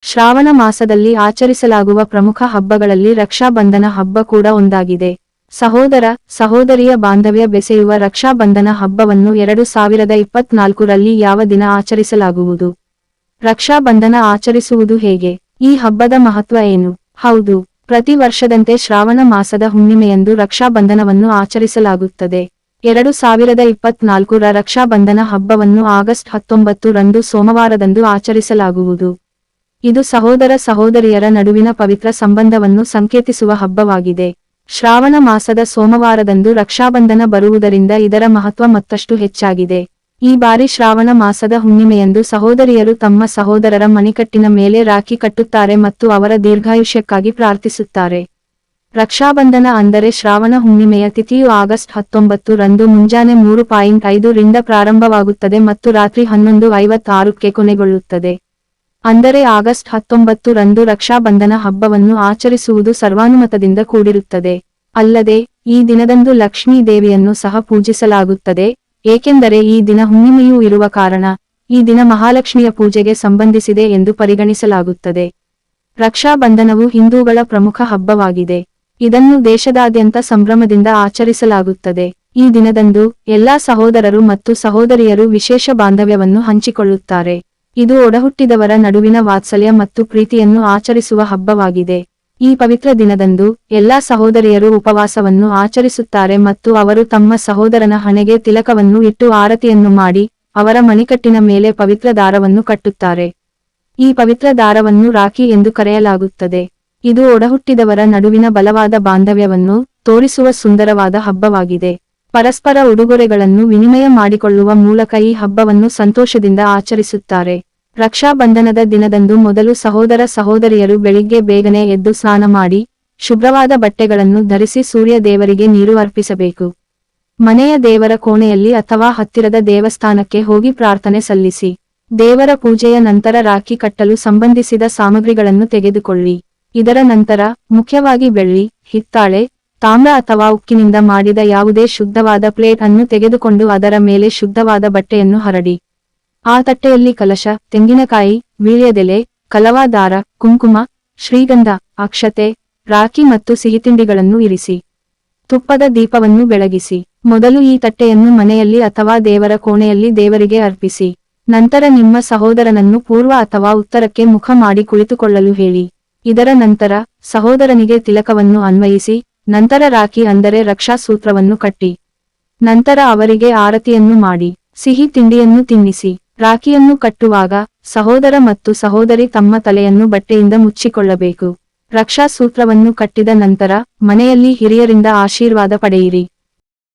ಶ್ರಾವಣ ಮಾಸದಲ್ಲಿ ಆಚರಿಸಲಾಗುವ ಪ್ರಮುಖ ಹಬ್ಬಗಳಲ್ಲಿ ರಕ್ಷಾ ಬಂಧನ ಹಬ್ಬ ಕೂಡ ಒಂದಾಗಿದೆ. ಸಹೋದರ ಸಹೋದರಿಯ ಬಾಂಧವ್ಯ ಬೆಸೆಯುವ ರಕ್ಷಾ ಬಂಧನ ಹಬ್ಬವನ್ನು 2024ರಲ್ಲಿ ಯಾವ ದಿನ ಆಚರಿಸಲಾಗುವುದು? ರಕ್ಷಾ ಬಂಧನ ಆಚರಿಸುವುದು ಹೇಗೆ? ಈ ಹಬ್ಬದ ಮಹತ್ವ ಏನು? ಹೌದು, ಪ್ರತಿ ವರ್ಷದಂತೆ ಶ್ರಾವಣ ಮಾಸದ ಹುಣ್ಣಿಮೆಯಂದು ರಕ್ಷಾ ಬಂಧನವನ್ನು ಆಚರಿಸಲಾಗುತ್ತದೆ. 2024ರ ರಕ್ಷಾ ಬಂಧನ ಹಬ್ಬವನ್ನು ಆಗಸ್ಟ್ 19ರಂದು ಸೋಮವಾರದಂದು ಆಚರಿಸಲಾಗುವುದು. ಇದು ಸಹೋದರ ಸಹೋದರಿಯರ ನಡುವಿನ ಪವಿತ್ರ ಸಂಬಂಧವನ್ನು ಸಂಕೇತಿಸುವ ಹಬ್ಬವಾಗಿದೆ. ಶ್ರಾವಣ ಮಾಸದ ಸೋಮವಾರದಂದು ರಕ್ಷಾಬಂಧನ ಬರುವುದರಿಂದ ಇದರ ಮಹತ್ವ ಮತ್ತಷ್ಟು ಹೆಚ್ಚಾಗಿದೆ. ಈ ಬಾರಿ ಶ್ರಾವಣ ಮಾಸದ ಹುಣ್ಣಿಮೆಯಂದು ಸಹೋದರಿಯರು ತಮ್ಮ ಸಹೋದರರ ಮಣಿಕಟ್ಟಿನ ಮೇಲೆ ರಾಖಿ ಕಟ್ಟುತ್ತಾರೆ ಮತ್ತು ಅವರ ದೀರ್ಘಾಯುಷ್ಯಕ್ಕಾಗಿ ಪ್ರಾರ್ಥಿಸುತ್ತಾರೆ. ರಕ್ಷಾಬಂಧನ ಅಂದರೆ ಶ್ರಾವಣ ಹುಣ್ಣಿಮೆಯ ತಿಥಿಯು ಆಗಸ್ಟ್ 19ರಂದು ಮುಂಜಾನೆ 3:05ರಿಂದ ಪ್ರಾರಂಭವಾಗುತ್ತದೆ ಮತ್ತು ರಾತ್ರಿ 11:56ಕ್ಕೆ ಕೊನೆಗೊಳ್ಳುತ್ತದೆ. ಅಂದರೆ ಆಗಸ್ಟ್ 19ರಂದು ರಕ್ಷಾಬಂಧನ ಹಬ್ಬವನ್ನು ಆಚರಿಸುವುದು ಸರ್ವಾನುಮತದಿಂದ ಕೂಡಿರುತ್ತದೆ. ಅಲ್ಲದೆ ಈ ದಿನದಂದು ಲಕ್ಷ್ಮೀ ದೇವಿಯನ್ನು ಸಹ ಪೂಜಿಸಲಾಗುತ್ತದೆ, ಏಕೆಂದರೆ ಈ ದಿನ ಹುಣ್ಣಿಮೆಯೂ ಇರುವ ಕಾರಣ ಈ ದಿನ ಮಹಾಲಕ್ಷ್ಮಿಯ ಪೂಜೆಗೆ ಸಂಬಂಧಿಸಿದೆ ಎಂದು ಪರಿಗಣಿಸಲಾಗುತ್ತದೆ. ರಕ್ಷಾಬಂಧನವು ಹಿಂದೂಗಳ ಪ್ರಮುಖ ಹಬ್ಬವಾಗಿದೆ. ಇದನ್ನು ದೇಶದಾದ್ಯಂತ ಸಂಭ್ರಮದಿಂದ ಆಚರಿಸಲಾಗುತ್ತದೆ. ಈ ದಿನದಂದು ಎಲ್ಲಾ ಸಹೋದರರು ಮತ್ತು ಸಹೋದರಿಯರು ವಿಶೇಷ ಬಾಂಧವ್ಯವನ್ನು ಹಂಚಿಕೊಳ್ಳುತ್ತಾರೆ. ಇದು ಒಡಹುಟ್ಟಿದವರ ನಡುವಿನ ವಾತ್ಸಲ್ಯ ಮತ್ತು ಪ್ರೀತಿಯನ್ನು ಆಚರಿಸುವ ಹಬ್ಬವಾಗಿದೆ. ಈ ಪವಿತ್ರ ದಿನದಂದು ಎಲ್ಲಾ ಸಹೋದರಿಯರು ಉಪವಾಸವನ್ನು ಆಚರಿಸುತ್ತಾರೆ ಮತ್ತು ಅವರು ತಮ್ಮ ಸಹೋದರನ ಹಣೆಗೆ ತಿಲಕವನ್ನು ಇಟ್ಟು ಆರತಿಯನ್ನು ಮಾಡಿ ಅವರ ಮಣಿಕಟ್ಟಿನ ಮೇಲೆ ಪವಿತ್ರ ದಾರವನ್ನು ಕಟ್ಟುತ್ತಾರೆ. ಈ ಪವಿತ್ರ ದಾರವನ್ನು ರಾಖಿ ಎಂದು ಕರೆಯಲಾಗುತ್ತದೆ. ಇದು ಒಡಹುಟ್ಟಿದವರ ನಡುವಿನ ಬಲವಾದ ಬಾಂಧವ್ಯವನ್ನು ತೋರಿಸುವ ಸುಂದರವಾದ ಹಬ್ಬವಾಗಿದೆ. ಪರಸ್ಪರ ಉಡುಗೊರೆಗಳನ್ನು ವಿನಿಮಯ ಮಾಡಿಕೊಳ್ಳುವ ಮೂಲಕ ಈ ಹಬ್ಬವನ್ನು ಸಂತೋಷದಿಂದ ಆಚರಿಸುತ್ತಾರೆ. ರಕ್ಷಾ ಬಂಧನದ ದಿನದಂದು ಮೊದಲು ಸಹೋದರ ಸಹೋದರಿಯರು ಬೆಳಿಗ್ಗೆ ಬೇಗನೆ ಎದ್ದು ಸ್ನಾನ ಮಾಡಿ ಶುಭ್ರವಾದ ಬಟ್ಟೆಗಳನ್ನು ಧರಿಸಿ ಸೂರ್ಯ ದೇವರಿಗೆ ನೀರು ಅರ್ಪಿಸಬೇಕು. ಮನೆಯ ದೇವರ ಕೋಣೆಯಲ್ಲಿ ಅಥವಾ ಹತ್ತಿರದ ದೇವಸ್ಥಾನಕ್ಕೆ ಹೋಗಿ ಪ್ರಾರ್ಥನೆ ಸಲ್ಲಿಸಿ. ದೇವರ ಪೂಜೆಯ ನಂತರ ರಾಖಿ ಕಟ್ಟಲು ಸಂಬಂಧಿಸಿದ ಸಾಮಗ್ರಿಗಳನ್ನು ತೆಗೆದುಕೊಳ್ಳಿ. ಇದರ ನಂತರ ಮುಖ್ಯವಾಗಿ ಬೆಳ್ಳಿ, ಹಿತ್ತಾಳೆ, ತಾಮ್ರ ಅಥವಾ ಉಕ್ಕಿನಿಂದ ಮಾಡಿದ ಯಾವುದೇ ಶುದ್ಧವಾದ ಪ್ಲೇಟ್ ಅನ್ನು ತೆಗೆದುಕೊಂಡು ಅದರ ಮೇಲೆ ಶುದ್ಧವಾದ ಬಟ್ಟೆಯನ್ನು ಹರಡಿ. ಆ ತಟ್ಟೆಯಲ್ಲಿ ಕಲಶ, ತೆಂಗಿನಕಾಯಿ, ವೀಳ್ಯದೆಲೆ, ಕಲವಾ ದಾರ, ಕುಂಕುಮ, ಶ್ರೀಗಂಧ, ಅಕ್ಷತೆ, ರಾಖಿ ಮತ್ತು ಸಿಹಿತಿಂಡಿಗಳನ್ನು ಇರಿಸಿ. ತುಪ್ಪದ ದೀಪವನ್ನು ಬೆಳಗಿಸಿ. ಮೊದಲು ಈ ತಟ್ಟೆಯನ್ನು ಮನೆಯಲ್ಲಿ ಅಥವಾ ದೇವರ ಕೋಣೆಯಲ್ಲಿ ದೇವರಿಗೆ ಅರ್ಪಿಸಿ. ನಂತರ ನಿಮ್ಮ ಸಹೋದರನನ್ನು ಪೂರ್ವ ಅಥವಾ ಉತ್ತರಕ್ಕೆ ಮುಖ ಮಾಡಿ ಕುಳಿತುಕೊಳ್ಳಲು ಹೇಳಿ. ಇದರ ನಂತರ ಸಹೋದರನಿಗೆ ತಿಲಕವನ್ನು ಅನ್ವಯಿಸಿ, ನಂತರ ರಾಖಿ ಅಂದರೆ ರಕ್ಷಾ ಸೂತ್ರವನ್ನು ಕಟ್ಟಿ. ನಂತರ ಅವರಿಗೆ ಆರತಿಯನ್ನು ಮಾಡಿ ಸಿಹಿ ತಿಂಡಿಯನ್ನು ತಿನ್ನಿಸಿ. ರಾಖಿಯನ್ನು ಕಟ್ಟುವಾಗ ಸಹೋದರ ಮತ್ತು ಸಹೋದರಿ ತಮ್ಮ ತಲೆಯನ್ನು ಬಟ್ಟೆಯಿಂದ ಮುಚ್ಚಿಕೊಳ್ಳಬೇಕು. ರಕ್ಷಾ ಸೂತ್ರವನ್ನು ಕಟ್ಟಿದ ನಂತರ ಮನೆಯಲ್ಲಿ ಹಿರಿಯರಿಂದ ಆಶೀರ್ವಾದ ಪಡೆಯಿರಿ.